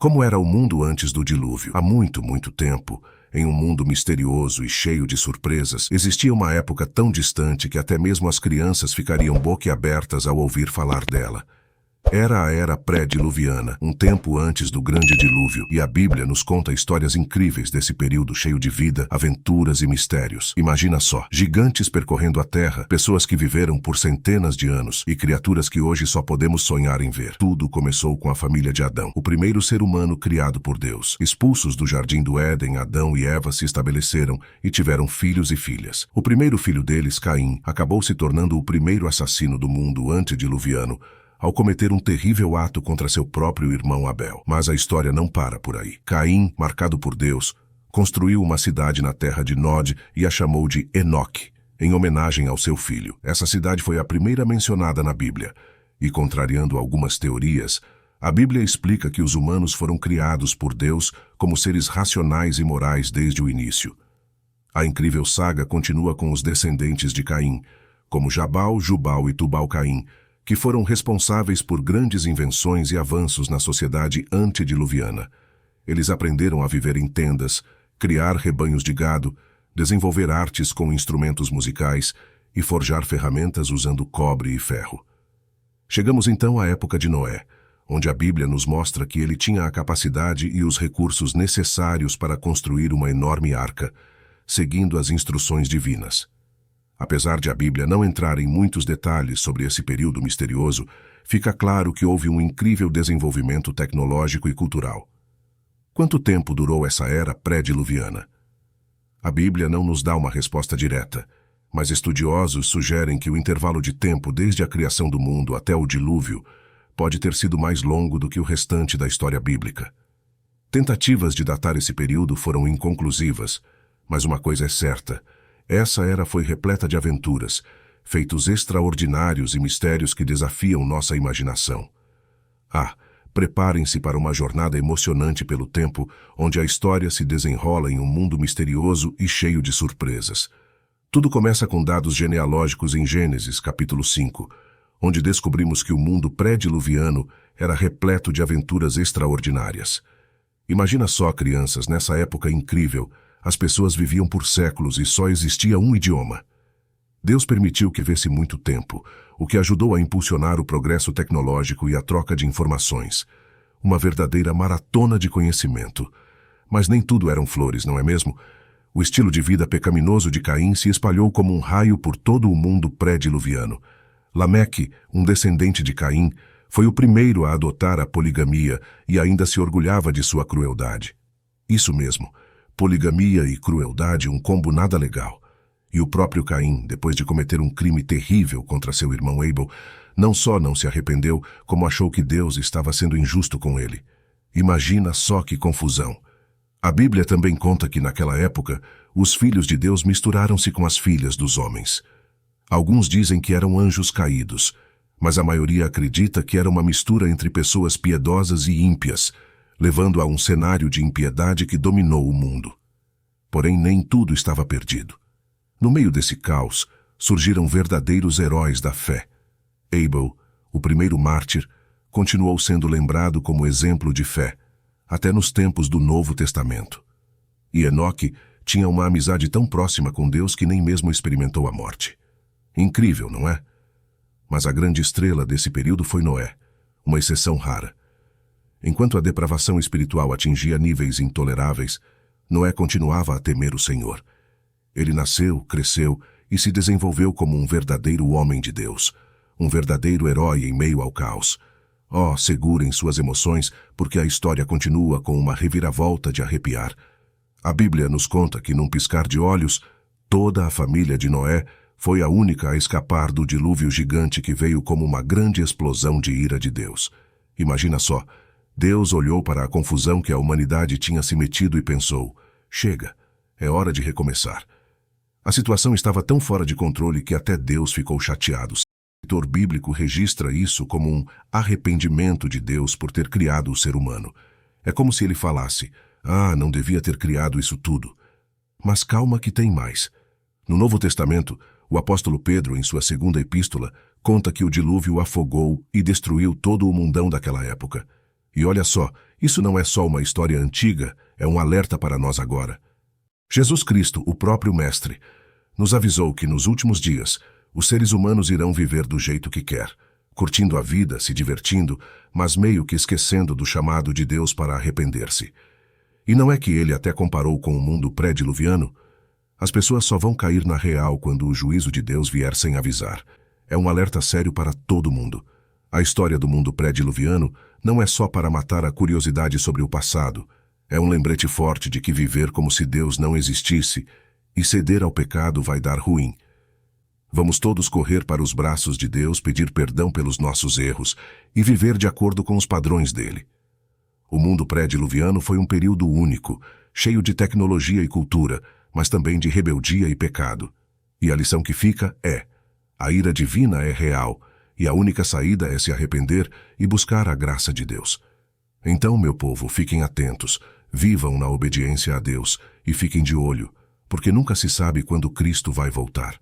Como era o mundo antes do dilúvio? Há muito, muito tempo, em um mundo misterioso e cheio de surpresas, existia uma época tão distante que até mesmo as crianças ficariam boquiabertas ao ouvir falar dela. Era a era pré-diluviana, um tempo antes do grande dilúvio, e a Bíblia nos conta histórias incríveis desse período cheio de vida, aventuras e mistérios. Imagina só, gigantes percorrendo a terra, pessoas que viveram por centenas de anos e criaturas que hoje só podemos sonhar em ver. Tudo começou com a família de Adão, o primeiro ser humano criado por Deus. Expulsos do jardim do Éden, Adão e Eva se estabeleceram e tiveram filhos e filhas. O primeiro filho deles, Caim, acabou se tornando o primeiro assassino do mundo antediluviano, ao cometer um terrível ato contra seu próprio irmão Abel. Mas a história não para por aí. Caim, marcado por Deus, construiu uma cidade na terra de Nod e a chamou de Enoque, em homenagem ao seu filho. Essa cidade foi a primeira mencionada na Bíblia, e contrariando algumas teorias, a Bíblia explica que os humanos foram criados por Deus como seres racionais e morais desde o início. A incrível saga continua com os descendentes de Caim, como Jabal, Jubal e Tubal-Caim, que foram responsáveis por grandes invenções e avanços na sociedade antediluviana. Eles aprenderam a viver em tendas, criar rebanhos de gado, desenvolver artes com instrumentos musicais e forjar ferramentas usando cobre e ferro. Chegamos então à época de Noé, onde a Bíblia nos mostra que ele tinha a capacidade e os recursos necessários para construir uma enorme arca, seguindo as instruções divinas. Apesar de a Bíblia não entrar em muitos detalhes sobre esse período misterioso, fica claro que houve um incrível desenvolvimento tecnológico e cultural. Quanto tempo durou essa era pré-diluviana? A Bíblia não nos dá uma resposta direta, mas estudiosos sugerem que o intervalo de tempo desde a criação do mundo até o dilúvio pode ter sido mais longo do que o restante da história bíblica. Tentativas de datar esse período foram inconclusivas, mas uma coisa é certa: essa era foi repleta de aventuras, feitos extraordinários e mistérios que desafiam nossa imaginação. Preparem-se para uma jornada emocionante pelo tempo, onde a história se desenrola em um mundo misterioso e cheio de surpresas. Tudo começa com dados genealógicos em Gênesis, capítulo 5, onde descobrimos que o mundo pré-diluviano era repleto de aventuras extraordinárias. Imagina só, crianças, nessa época incrível, as pessoas viviam por séculos e só existia um idioma. Deus permitiu que vivesse muito tempo, o que ajudou a impulsionar o progresso tecnológico e a troca de informações. Uma verdadeira maratona de conhecimento. Mas nem tudo eram flores, não é mesmo? O estilo de vida pecaminoso de Caim se espalhou como um raio por todo o mundo pré-diluviano. Lameque, um descendente de Caim, foi o primeiro a adotar a poligamia e ainda se orgulhava de sua crueldade. Isso mesmo. Poligamia e crueldade, um combo nada legal. E o próprio Caim, depois de cometer um crime terrível contra seu irmão Abel, não só não se arrependeu, como achou que Deus estava sendo injusto com ele. Imagina só que confusão. A Bíblia também conta que naquela época, os filhos de Deus misturaram-se com as filhas dos homens. Alguns dizem que eram anjos caídos, mas a maioria acredita que era uma mistura entre pessoas piedosas e ímpias, levando a um cenário de impiedade que dominou o mundo. Porém, nem tudo estava perdido. No meio desse caos, surgiram verdadeiros heróis da fé. Abel, o primeiro mártir, continuou sendo lembrado como exemplo de fé, até nos tempos do Novo Testamento. E Enoque tinha uma amizade tão próxima com Deus que nem mesmo experimentou a morte. Incrível, não é? Mas a grande estrela desse período foi Noé, uma exceção rara. Enquanto a depravação espiritual atingia níveis intoleráveis, Noé continuava a temer o Senhor. Ele nasceu, cresceu e se desenvolveu como um verdadeiro homem de Deus, um verdadeiro herói em meio ao caos. Segurem suas emoções, porque a história continua com uma reviravolta de arrepiar. A Bíblia nos conta que, num piscar de olhos, toda a família de Noé foi a única a escapar do dilúvio gigante que veio como uma grande explosão de ira de Deus. Imagina só. Deus olhou para a confusão que a humanidade tinha se metido e pensou: chega, é hora de recomeçar. A situação estava tão fora de controle que até Deus ficou chateado. O escritor bíblico registra isso como um arrependimento de Deus por ter criado o ser humano. É como se ele falasse: não devia ter criado isso tudo. Mas calma que tem mais. No Novo Testamento, o apóstolo Pedro, em sua segunda epístola, conta que o dilúvio afogou e destruiu todo o mundão daquela época. E olha só, Isso não é só uma história antiga, é um alerta para nós agora. Jesus Cristo, o próprio Mestre, nos avisou que nos últimos dias, os seres humanos irão viver do jeito que quer, curtindo a vida, se divertindo, mas meio que esquecendo do chamado de Deus para arrepender-se. E não é que ele até comparou com o mundo pré-diluviano? As pessoas só vão cair na real quando o juízo de Deus vier sem avisar. É um alerta sério para todo mundo. A história do mundo pré-diluviano não é só para matar a curiosidade sobre o passado. É um lembrete forte de que viver como se Deus não existisse e ceder ao pecado vai dar ruim. Vamos todos correr para os braços de Deus, pedir perdão pelos nossos erros e viver de acordo com os padrões dele. O mundo pré-diluviano foi um período único, cheio de tecnologia e cultura, mas também de rebeldia e pecado. E a lição que fica é: a ira divina é real, e a única saída é se arrepender e buscar a graça de Deus. Então, meu povo, fiquem atentos, vivam na obediência a Deus e fiquem de olho, porque nunca se sabe quando Cristo vai voltar.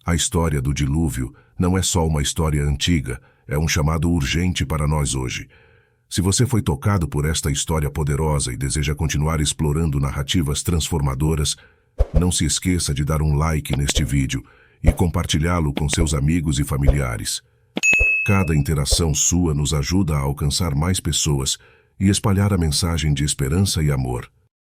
A história do dilúvio não é só uma história antiga, é um chamado urgente para nós hoje. Se você foi tocado por esta história poderosa e deseja continuar explorando narrativas transformadoras, não se esqueça de dar um like neste vídeo e compartilhá-lo com seus amigos e familiares. Cada interação sua nos ajuda a alcançar mais pessoas e espalhar a mensagem de esperança e amor.